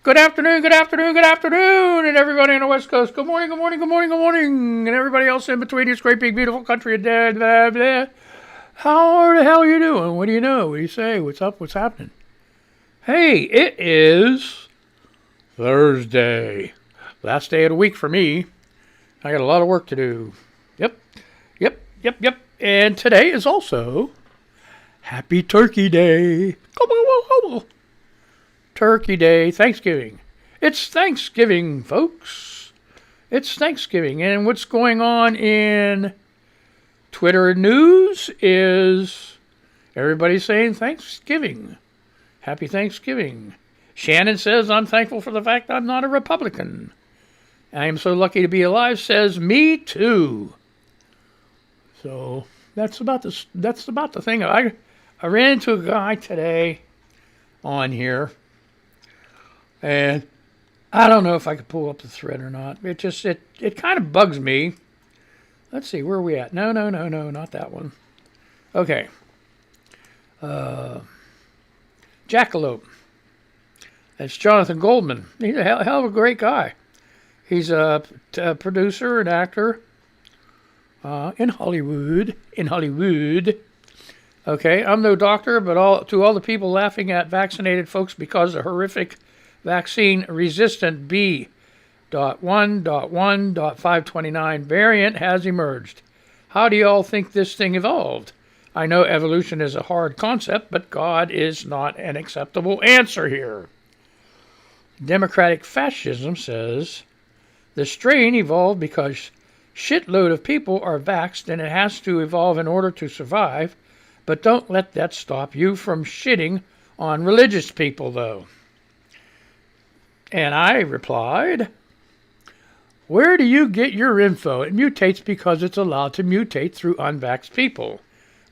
Good afternoon, good afternoon, good afternoon, and everybody on the West Coast. Good morning, good morning, good morning, good morning, and everybody else in between this great big beautiful country of blah, blah, blah. How the hell are you doing? What do you know? What do you say? What's up? What's happening? Hey, it is Thursday. Last day of the week for me. I got a lot of work to do. Yep. And today is also Happy Turkey Day. Turkey Day, Thanksgiving. It's Thanksgiving, folks. It's Thanksgiving. And what's going on in Twitter news is everybody saying Thanksgiving. Happy Thanksgiving. Shannon says, I'm thankful for the fact I'm not a Republican. I am so lucky to be alive, says me too. So that's about the thing. I ran into a guy today on here. And I don't know if I could pull up the thread or not. It kind of bugs me. Let's see, where are we at? No, not that one. Okay. Jackalope. That's Jonathan Goldman. He's a hell of a great guy. He's a producer and actor in Hollywood. Okay, I'm no doctor, but to all the people laughing at vaccinated folks because of horrific vaccine-resistant B.1.1.529 variant has emerged. How do you all think this thing evolved? I know evolution is a hard concept, but God is not an acceptable answer here. Democratic fascism says the strain evolved because shitload of people are vaxxed and it has to evolve in order to survive, but don't let that stop you from shitting on religious people, though. And I replied, where do you get your info? It mutates because it's allowed to mutate through unvaxxed people.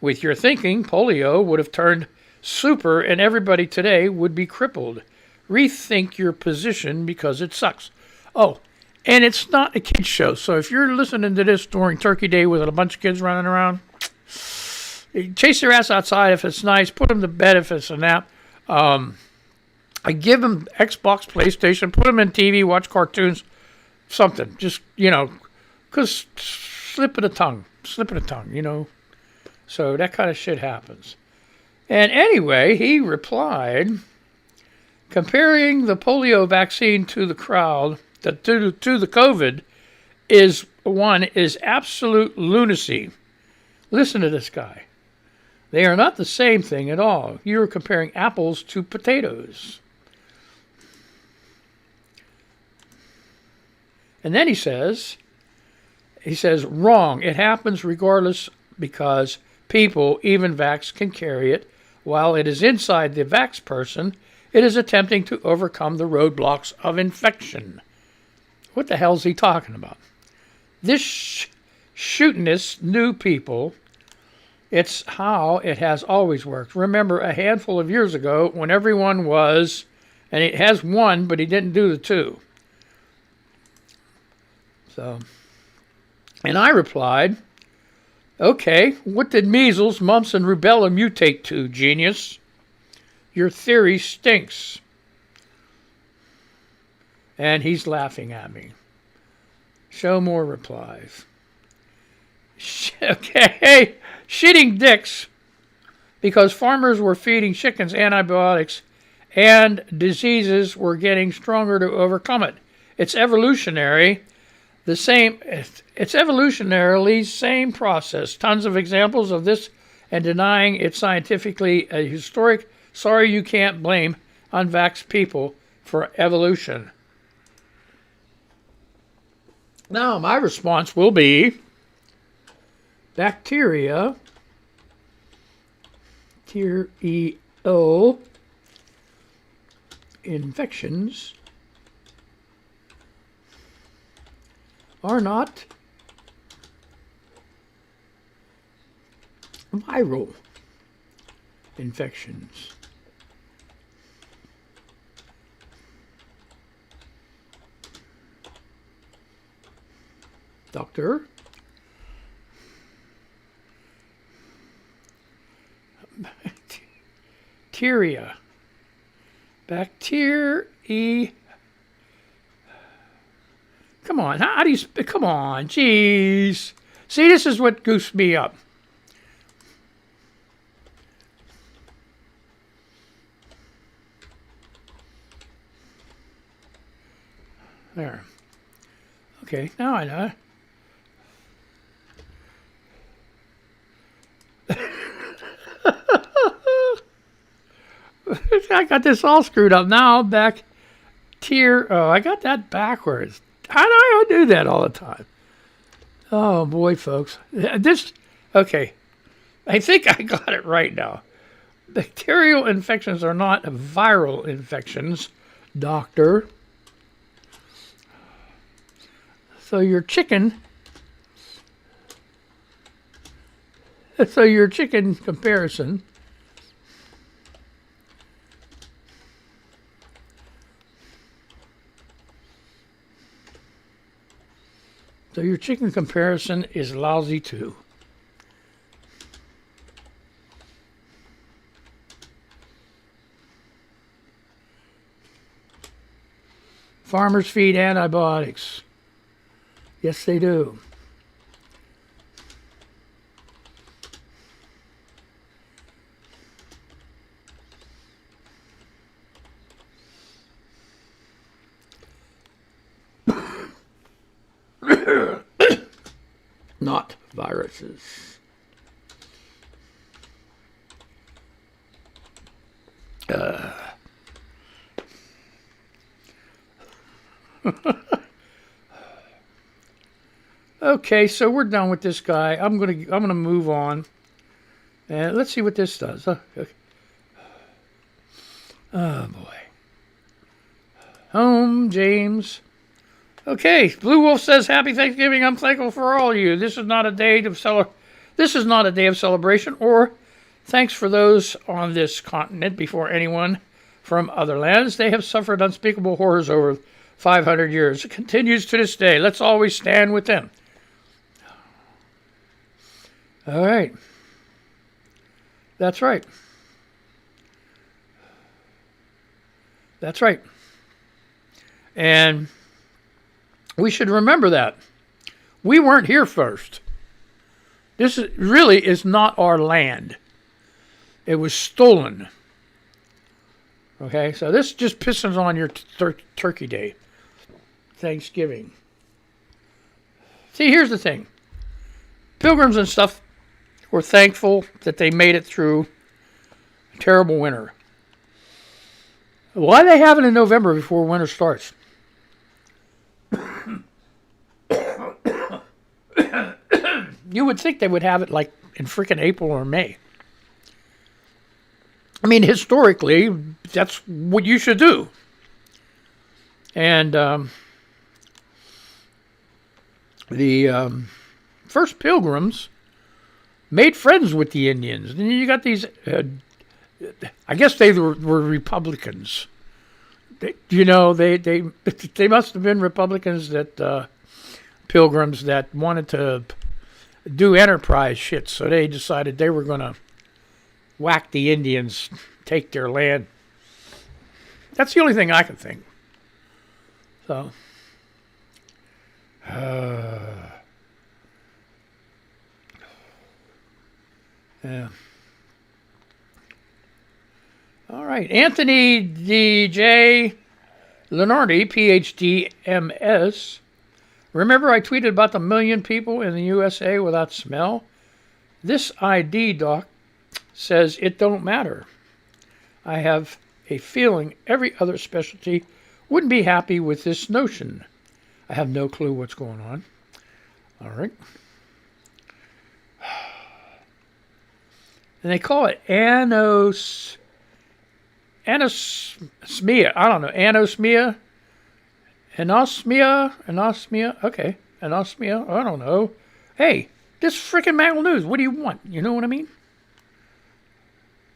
With your thinking, polio would have turned super and everybody today would be crippled. Rethink your position because it sucks. Oh, and it's not a kid's show. So if you're listening to this during Turkey Day with a bunch of kids running around, chase their ass outside if it's nice. Put them to bed if it's a nap. I give them Xbox, PlayStation, put them in TV, watch cartoons, something. Just, because slip of the tongue, So that kind of shit happens. And anyway, he replied, comparing the polio vaccine to the crowd, to the COVID, is absolute lunacy. Listen to this guy. They are not the same thing at all. You are comparing apples to potatoes. And then he says, wrong. It happens regardless because people, even vax, can carry it. While it is inside the vax person, it is attempting to overcome the roadblocks of infection. What the hell is he talking about? This shootin'est new people, it's how it has always worked. Remember a handful of years ago when everyone was, and it has one, but he didn't do the two. So, and I replied, okay, what did measles, mumps, and rubella mutate to, genius? Your theory stinks. And he's laughing at me. Show more replies. Okay, shitting dicks because farmers were feeding chickens antibiotics and diseases were getting stronger to overcome it. It's evolutionary. It's evolutionarily same process. Tons of examples of this and denying it scientifically a historic. Sorry, you can't blame unvaxxed people for evolution. Now, my response will be bacteria, infections are not viral infections. Doctor? Bacteria. Come on. How do you... Come on. Jeez. See, this is what goofs me up. There. Okay, now I know. I got this all screwed up now. Back tier. Oh, I got that backwards. How do I do that all the time? Oh boy, folks. Okay. I think I got it right now. Bacterial infections are not viral infections, doctor. So your chicken comparison. So your chicken comparison is lousy too. Farmers feed antibiotics. Yes, they do. Not viruses. Okay, so we're done with this guy. I'm gonna move on, and let's see what this does. Okay. Oh boy. Home, James. Okay, Blue Wolf says, "Happy Thanksgiving. I'm thankful for all of you. This is not a day of celebration or thanks for those on this continent before anyone from other lands. They have suffered unspeakable horrors over 500 years. It continues to this day. Let's always stand with them." All right. That's right. That's right. And we should remember that. We weren't here first. This really is not our land. It was stolen. Okay, so this just pisses on your Turkey Day, Thanksgiving. See, here's the thing. Pilgrims and stuff were thankful that they made it through a terrible winter. Why do they have it in November before winter starts? You would think they would have it like in freaking April or May. I mean, historically, that's what you should do. And the first pilgrims made friends with the Indians. And you got these, I guess they were Republicans. They must have been Republicans that pilgrims that wanted to do enterprise shit. So they decided they were going to whack the Indians, take their land. That's the only thing I can think. So, yeah. All right. Anthony D.J. Lenardi, PhD, MS. Remember I tweeted about the 1 million people in the USA without smell? This ID doc says it don't matter. I have a feeling every other specialty wouldn't be happy with this notion. I have no clue what's going on. All right. And they call it anosmia. I don't know. Anosmia. Anosmia. Okay. Anosmia. I don't know. Hey, this freaking Mangled News. What do you want? You know what I mean?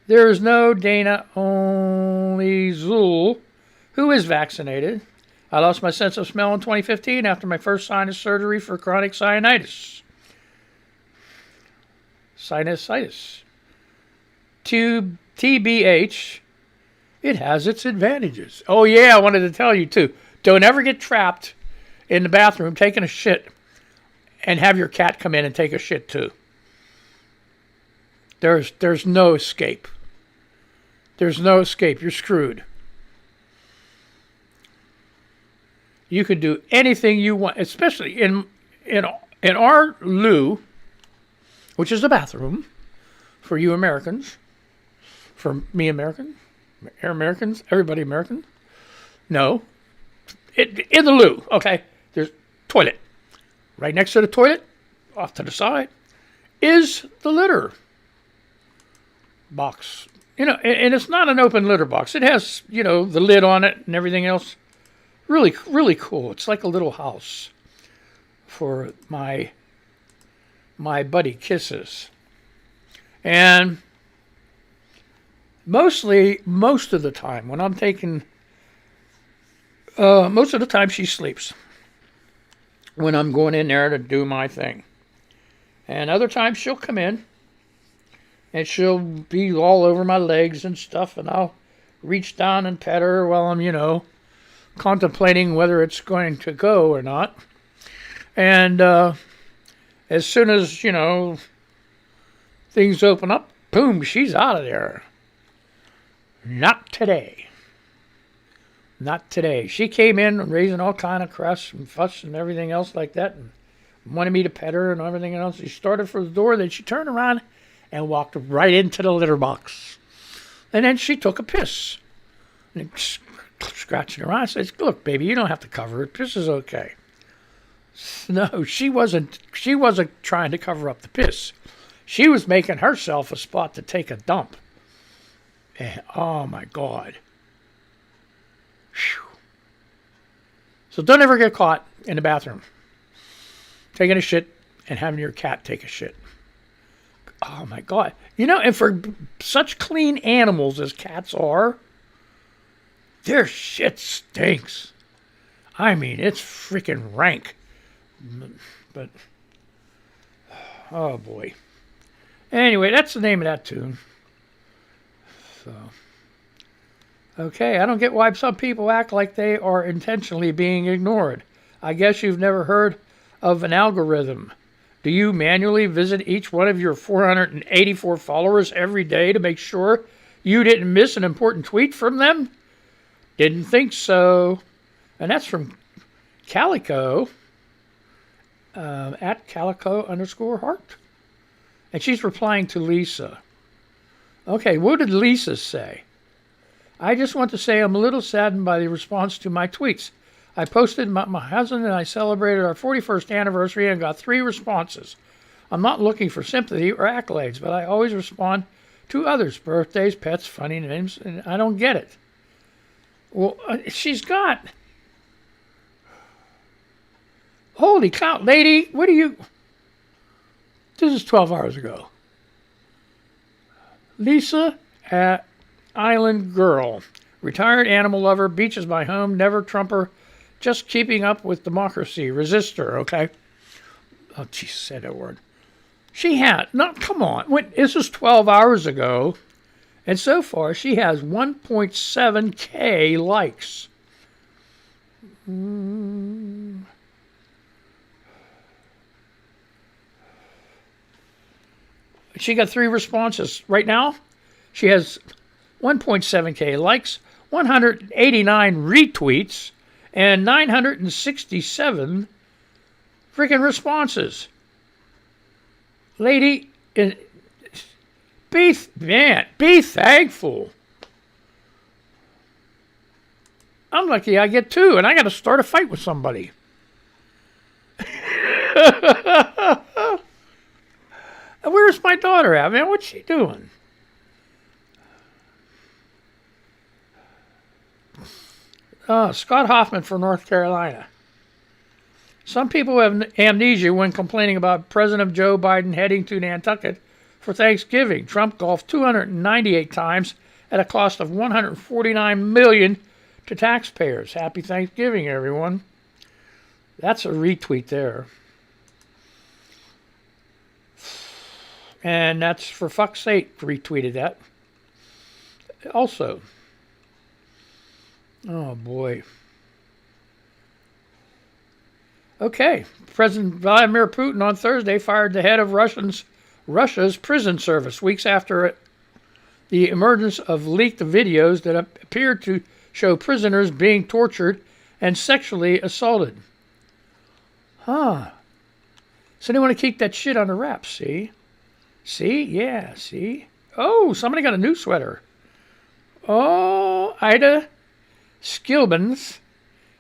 There is no Dana, only Zul, who is vaccinated. I lost my sense of smell in 2015 after my first sinus surgery for chronic sinusitis. TBH, it has its advantages. Oh yeah, I wanted to tell you too. Don't ever get trapped in the bathroom taking a shit and have your cat come in and take a shit too. There's no escape. There's no escape. You're screwed. You can do anything you want, especially in our loo, which is the bathroom for you Americans, for me American, Americans, everybody American. No, in the loo. Okay, there's toilet. Right next to the toilet, off to the side, is the litter box. And it's not an open litter box. It has, the lid on it and everything else. Really, really cool. It's like a little house for my buddy Kisses. And most of the time when I'm taking, most of the time she sleeps when I'm going in there to do my thing. And other times she'll come in and she'll be all over my legs and stuff, and I'll reach down and pet her while I'm, contemplating whether it's going to go or not. And as soon as, things open up, boom, she's out of there. Not today. Not today. She came in raising all kind of crust and fuss and everything else like that, and wanted me to pet her and everything else. She started for the door, then she turned around and walked right into the litter box. And then she took a piss. And scratching her eye, says, "Look, baby, you don't have to cover it. Piss is okay." No, she wasn't trying to cover up the piss. She was making herself a spot to take a dump. And, oh my God. Whew. So don't ever get caught in the bathroom taking a shit and having your cat take a shit. Oh my God. And for such clean animals as cats are, their shit stinks. I mean, it's freaking rank. But, oh boy. Anyway, that's the name of that tune. So, okay, I don't get why some people act like they are intentionally being ignored. I guess you've never heard of an algorithm. Do you manually visit each one of your 484 followers every day to make sure you didn't miss an important tweet from them? Didn't think so. And that's from Calico, at Calico_heart. And she's replying to Lisa. Okay, what did Lisa say? I just want to say I'm a little saddened by the response to my tweets. I posted my husband and I celebrated our 41st anniversary and got 3 responses. I'm not looking for sympathy or accolades, but I always respond to others' birthdays, pets, funny names, and I don't get it. Well, she's got... Holy cow, lady, what are you... This is 12 hours ago. Lisa at Island Girl. Retired animal lover, beaches my home, never Trumper, just keeping up with democracy. Resistor, okay? Oh, geez, said that word. She had... No, come on. This was 12 hours ago. And so far, she has 1.7K likes. She got 3 responses. Right now, she has 1.7K likes, 189 retweets, and 967 freaking responses. Lady, be thankful. I'm lucky I get 2, and I got to start a fight with somebody. Where's my daughter at, man? What's she doing? Scott Hoffman from North Carolina. Some people have amnesia when complaining about President Joe Biden heading to Nantucket for Thanksgiving. Trump golfed 298 times at a cost of $149 million to taxpayers. Happy Thanksgiving, everyone. That's a retweet there. And that's for fuck's sake retweeted that. Also. Oh boy. Okay. President Vladimir Putin on Thursday fired the head of Russia's prison service weeks after the emergence of leaked videos that appeared to show prisoners being tortured and sexually assaulted. Huh. So they want to keep that shit under wraps, see? See? Yeah, see? Oh, somebody got a new sweater. Oh, Ida Skilbans.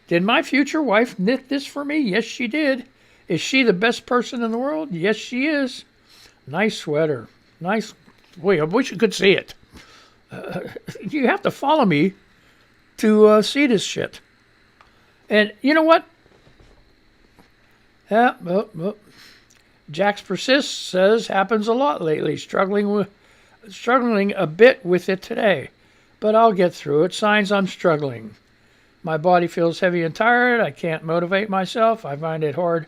Did my future wife knit this for me? Yes, she did. Is she the best person in the world? Yes, she is. Nice sweater. Nice. Boy, I wish you could see it. You have to follow me to see this shit. And you know what? Jax persists, says happens a lot lately. Struggling a bit with it today, but I'll get through it. Signs I'm struggling. My body feels heavy and tired. I can't motivate myself. I find it hard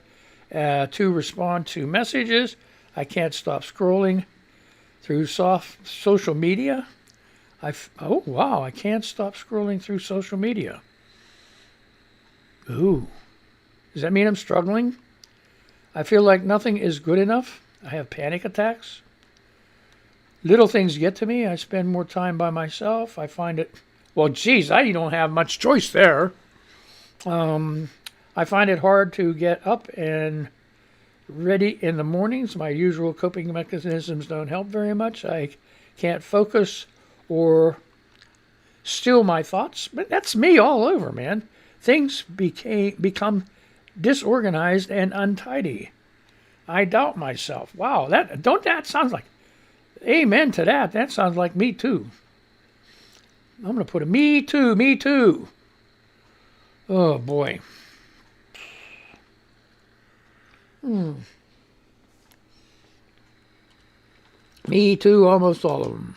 to respond to messages. I can't stop scrolling through social media. Oh, wow, I can't stop scrolling through social media. Ooh. Does that mean I'm struggling? I feel like nothing is good enough. I have panic attacks. Little things get to me. I spend more time by myself. I find it... Well, geez, I don't have much choice there. I find it hard to get up and ready in the mornings. My usual coping mechanisms don't help very much. I can't focus or still my thoughts. But that's me all over, man. Things become disorganized and untidy. I doubt myself. Wow, that sounds like... Amen to that. That sounds like me too. I'm going to put a me too. Oh, boy. Me too, almost all of them.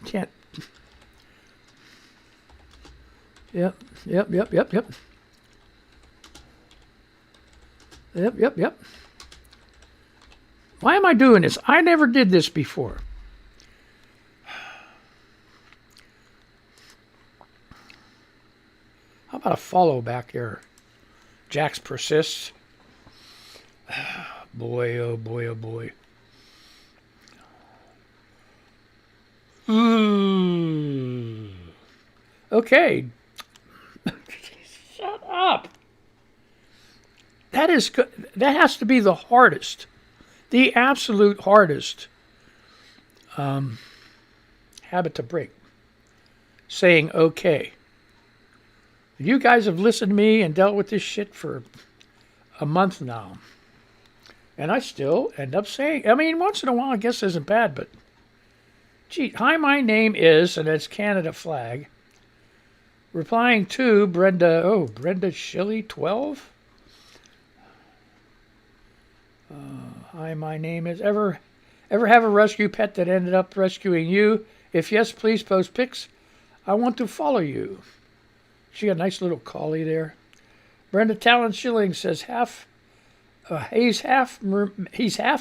Can't. Yep. Why am I doing this? I never did this before. How about a follow back here? Jax persists. Boy, oh boy, oh boy. Okay. Shut up. That has to be the hardest. The absolute hardest habit to break. Saying okay. You guys have listened to me and dealt with this shit for a month now. And I still end up saying, I mean, once in a while I guess isn't bad, but gee, hi, my name is, and it's Canada flag. Replying to Brenda Shilley 12. Hi, my name is, ever have a rescue pet that ended up rescuing you? If yes, please post pics. I want to follow you. She got a nice little collie there. Brenda Talon Schilling says he's half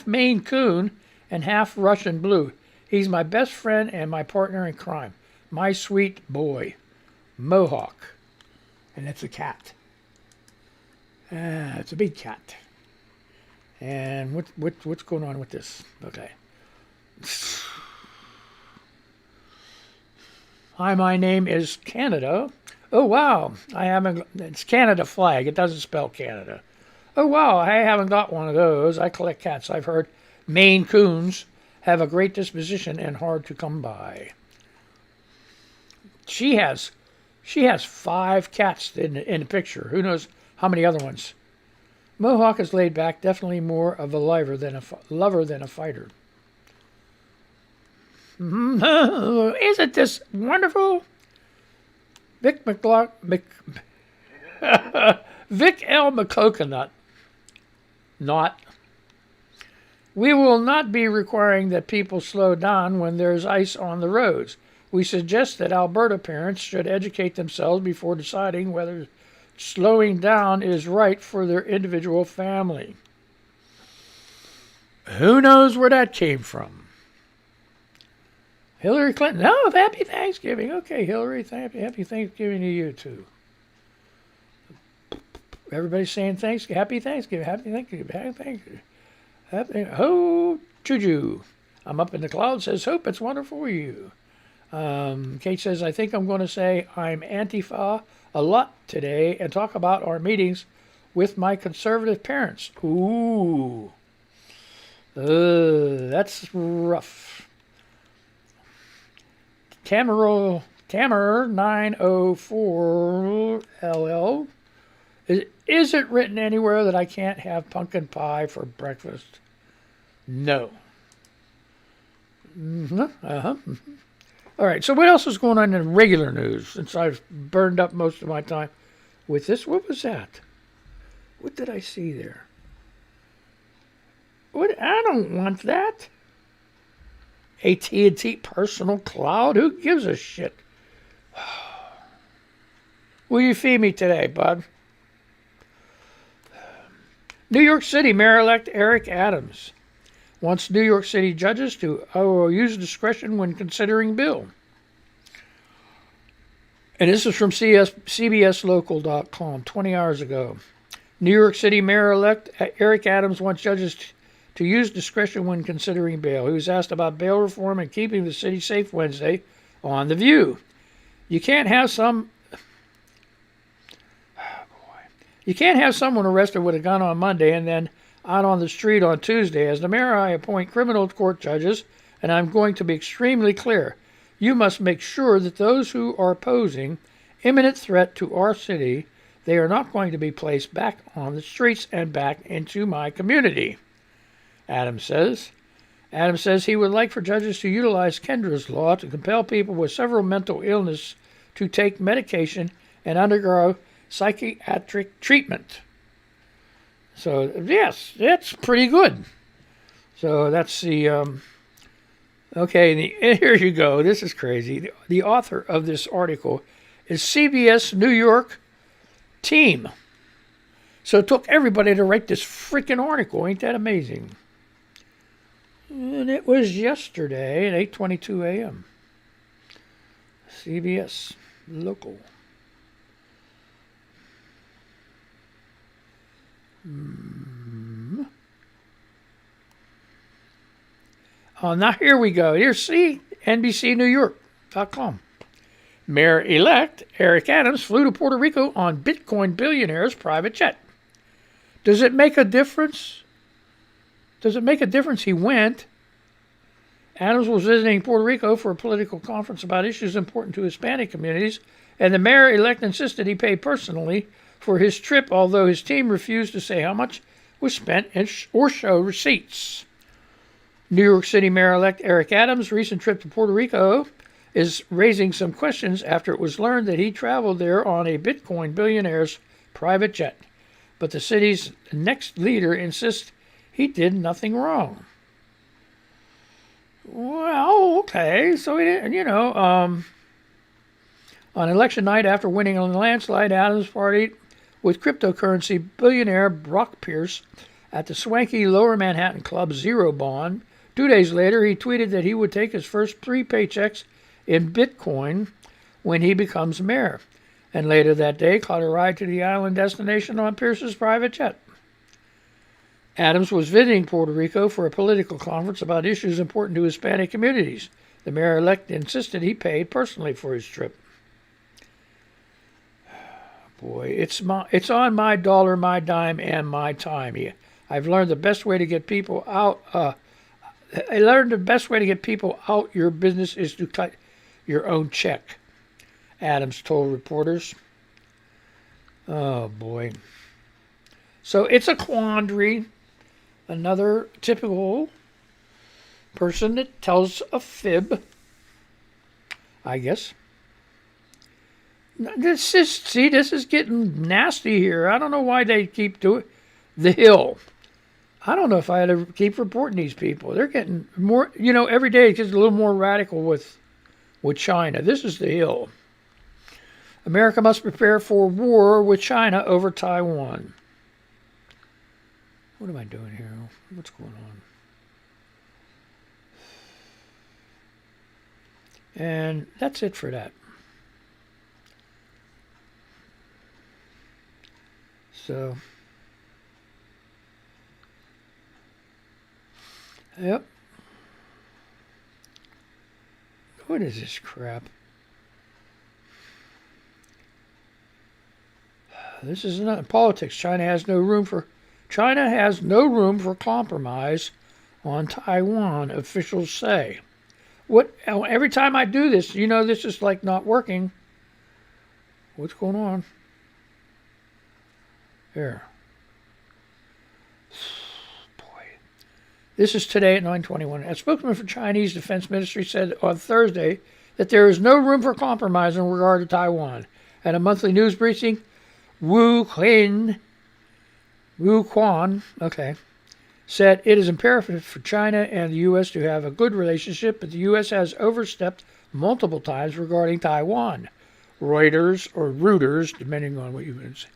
Maine Coon and half Russian Blue. He's my best friend and my partner in crime. My sweet boy, Mohawk, and it's a cat. It's a big cat. And what's going on with this? Okay. Hi, my name is Canada. Oh, wow. It's Canada flag. It doesn't spell Canada. Oh, wow. I haven't got one of those. I collect cats. I've heard Maine Coons have a great disposition and hard to come by. She has 5 cats in the picture. Who knows how many other ones? Mohawk is laid back, definitely more of a lover than a fighter. Isn't this wonderful? Vic L. McCoconut. Not. We will not be requiring that people slow down when there's ice on the roads. We suggest that Alberta parents should educate themselves before deciding whether slowing down is right for their individual family. Who knows where that came from? Hillary Clinton. Oh, happy Thanksgiving. Okay, Hillary, happy Thanksgiving to you too. Everybody's saying thanks, happy Thanksgiving, happy Thanksgiving, happy Thanksgiving. Happy, ho, Juju. I'm up in the clouds, says, hope it's wonderful for you. Kate says, I think I'm going to say I'm Antifa a lot today and talk about our meetings with my conservative parents. Ooh. That's rough. Tamer 904LL. Is it written anywhere that I can't have pumpkin pie for breakfast? No. All right, so what else is going on in regular news since I've burned up most of my time with this? What was that? What did I see there? What? I don't want that. AT&T personal cloud? Who gives a shit? Will you feed me today, bud? New York City Mayor-elect Eric Adams wants New York City judges to use discretion when considering bill. And this is from CBSLocal.com 20 hours ago. New York City Mayor-elect Eric Adams wants judges to use discretion when considering bail. He was asked about bail reform and keeping the city safe Wednesday on The View. You can't have someone arrested with a gun on Monday and then out on the street on Tuesday. As the mayor, I appoint criminal court judges, and I'm going to be extremely clear. You must make sure that those who are posing imminent threat to our city, they are not going to be placed back on the streets and back into my community, Adams says. Adams says he would like for judges to utilize Kendra's law to compel people with several mental illness to take medication and undergo psychiatric treatment. So, yes, that's pretty good. So that's the, okay, and here you go. This is crazy. The author of this article is CBS New York team. So it took everybody to write this freaking article. Ain't that amazing? And it was yesterday at 8:22 a.m. CBS Local. Oh, now here we go. Here's NBCNewYork.com. Mayor-elect Eric Adams flew to Puerto Rico on Bitcoin billionaire's private jet. Does it make a difference? Does it make a difference he went? Adams was visiting Puerto Rico for a political conference about issues important to Hispanic communities, and the mayor-elect insisted he paid personally for his trip, although his team refused to say how much was spent or show receipts. New York City Mayor-elect Eric Adams' recent trip to Puerto Rico is raising some questions after it was learned that he traveled there on a Bitcoin billionaire's private jet. But the city's next leader insists he did nothing wrong. Well, okay, so he didn't, on election night after winning on the landslide, Adams partied with cryptocurrency billionaire Brock Pierce at the swanky Lower Manhattan Club Zero Bond. 2 days later, he tweeted that he would take his first 3 paychecks in Bitcoin when he becomes mayor, and later that day caught a ride to the island destination on Pierce's private jet. Adams was visiting Puerto Rico for a political conference about issues important to Hispanic communities. The mayor-elect insisted he paid personally for his trip. Boy, it's on my dollar, my dime, and my time. I've learned the best way to get people out. Your business is to cut your own check, Adams told reporters. Oh boy. So it's a quandary. Another typical person that tells a fib, I guess. This is getting nasty here. I don't know why they keep doing The Hill. I don't know if I had to keep reporting these people. They're getting more, every day it gets a little more radical with China. This is The Hill. America must prepare for war with China over Taiwan. What am I doing here? What's going on? And that's it for that. So, yep. What is this crap? This is not politics. China has no room for compromise on Taiwan, officials say. What? Every time I do this, this is like not working. What's going on? Here. Boy. This is today at 9:21. A spokesman for Chinese Defense Ministry said on Thursday that there is no room for compromise in regard to Taiwan. At a monthly news briefing, Wu Quan, said it is imperative for China and the U.S. to have a good relationship, but the U.S. has overstepped multiple times regarding Taiwan. Reuters, depending on what you would say,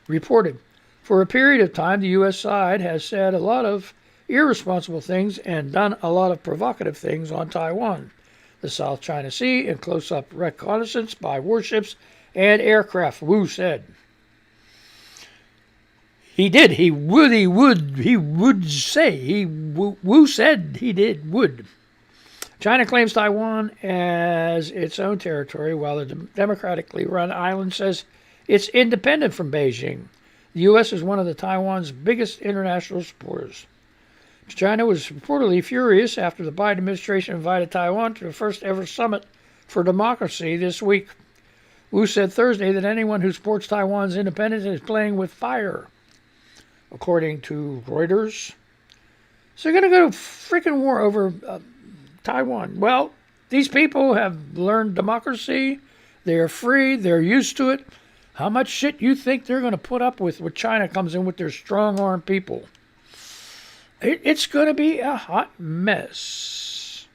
reported. For a period of time, the U.S. side has said a lot of irresponsible things and done a lot of provocative things on Taiwan, the South China Sea, and close-up reconnaissance by warships and aircraft, Wu said. He did. Wu said he would. China claims Taiwan as its own territory, while the democratically run island says it's independent from Beijing. The U.S. is one of Taiwan's biggest international supporters. China was reportedly furious after the Biden administration invited Taiwan to the first ever summit for democracy this week. Wu said Thursday that anyone who supports Taiwan's independence is playing with fire, according to Reuters. So they're going to go to freaking war over Taiwan. Well, these people have learned democracy. They're free. They're used to it. How much shit you think they're going to put up with when China comes in with their strong-armed people? It's going to be a hot mess.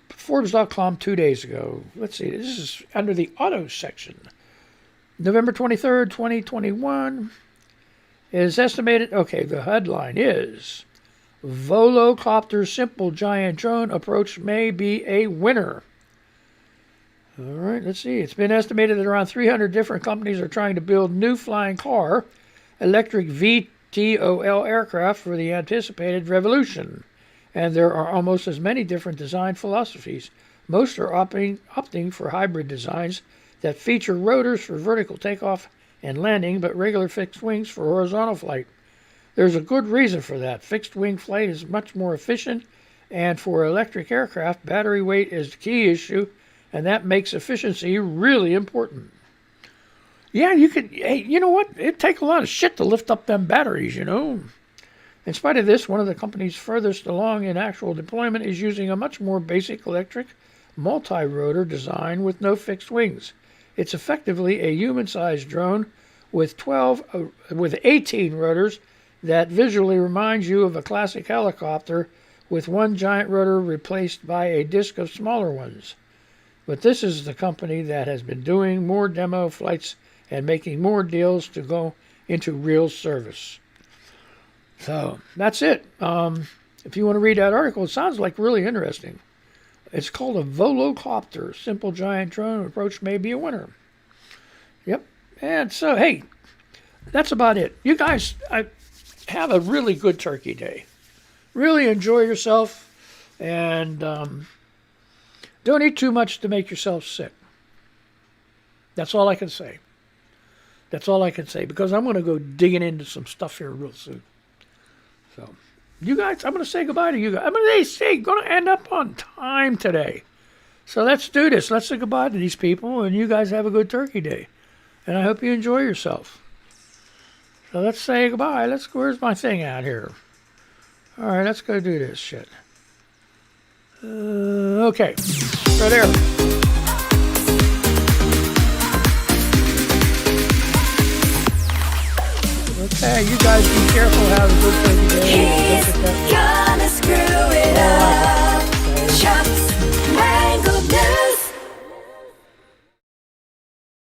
Forbes.com 2 days ago. Let's see. This is under the auto section. November 23rd, 2021 is estimated. Okay, the headline is Volocopter Simple Giant Drone Approach May Be a Winner. All right, let's see. It's been estimated that around 300 different companies are trying to build new flying car, electric VTOL aircraft for the anticipated revolution. And there are almost as many different design philosophies. Most are opting for hybrid designs that feature rotors for vertical takeoff and landing, but regular fixed wings for horizontal flight. There's a good reason for that. Fixed wing flight is much more efficient, and for electric aircraft, battery weight is the key issue, and that makes efficiency really important. Yeah, you know what? It'd take a lot of shit to lift up them batteries, In spite of this, one of the companies furthest along in actual deployment is using a much more basic electric multi-rotor design with no fixed wings. It's effectively a human-sized drone with 18 rotors that visually reminds you of a classic helicopter, with one giant rotor replaced by a disc of smaller ones. But this is the company that has been doing more demo flights and making more deals to go into real service. So that's it. If you want to read that article, it sounds like really interesting. It's called a Volocopter Simple Giant Drone Approach May Be a Winner. Yep. And so, hey, that's about it. You guys have a really good Turkey Day. Really enjoy yourself, and don't eat too much to make yourself sick. That's all I can say. That's all I can say, because I'm going to go digging into some stuff here real soon. So, you guys, I'm going to say goodbye to you guys. I'm going to end up on time today. So let's do this. Let's say goodbye to these people, and you guys have a good Turkey Day. And I hope you enjoy yourself. So let's say goodbye. Where's my thing out here? All right, let's go do this shit. Okay, right there. Okay, you guys be careful. Have a good Turkey Day.